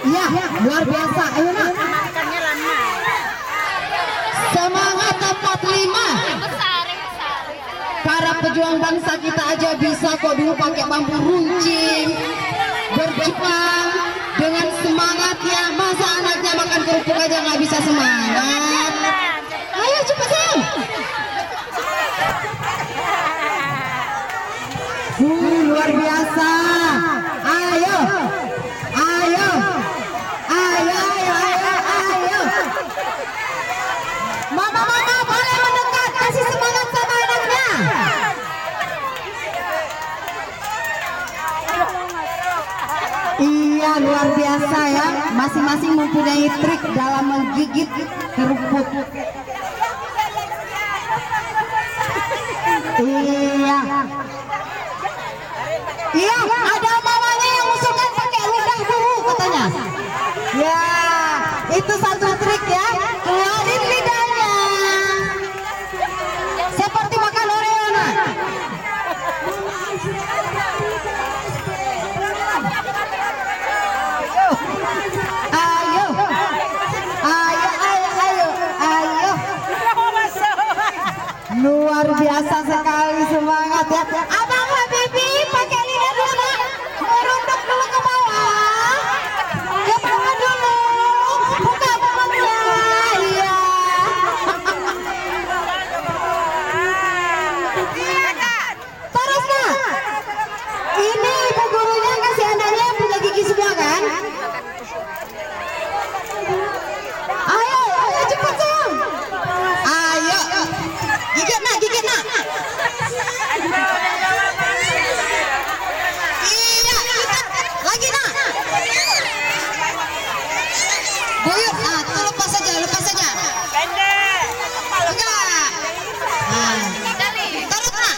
Iya, luar biasa. Ayo nak. Semangat 45. Para pejuang bangsa kita aja bisa kok dulu pakai bambu runcing, berjuang dengan semangat ya. Masa anaknya makan kerupuk aja nggak bisa semangat? Ayo cepat sayang. Luar biasa. Ayo, ayo, ayo, ayo, ayo, ayo. Mama boleh mendekat, kasih semangat sama anaknya. Iya, luar biasa ya. Masing-masing mempunyai trik dalam menggigit kerupuk. Iya. Iya, ada mamanya yang usulkan pakai lidah dulu katanya. Ya, itu satu trik ya. Keluarin lidahnya. Seperti makan Oreo nah. Ayo. Ayo, ayo, ayo, ayo. Luar biasa sekali semangat ya. Abang Habibi pakai lidah dulu nak. Merunduk dulu ke bawah. Ke bawah dulu. Buka mulutnya. Iya. Terus nak. Ini ibu gurunya kasih anaknya yang punya gigi semua kan? Ayo, ayo cepat sayang. Ayo. Gigit nak, gigit nak. Iya, lagi nak. Buyut, tuh lepas saja, lepas saja. Pendek. Enggak. Taruh nak.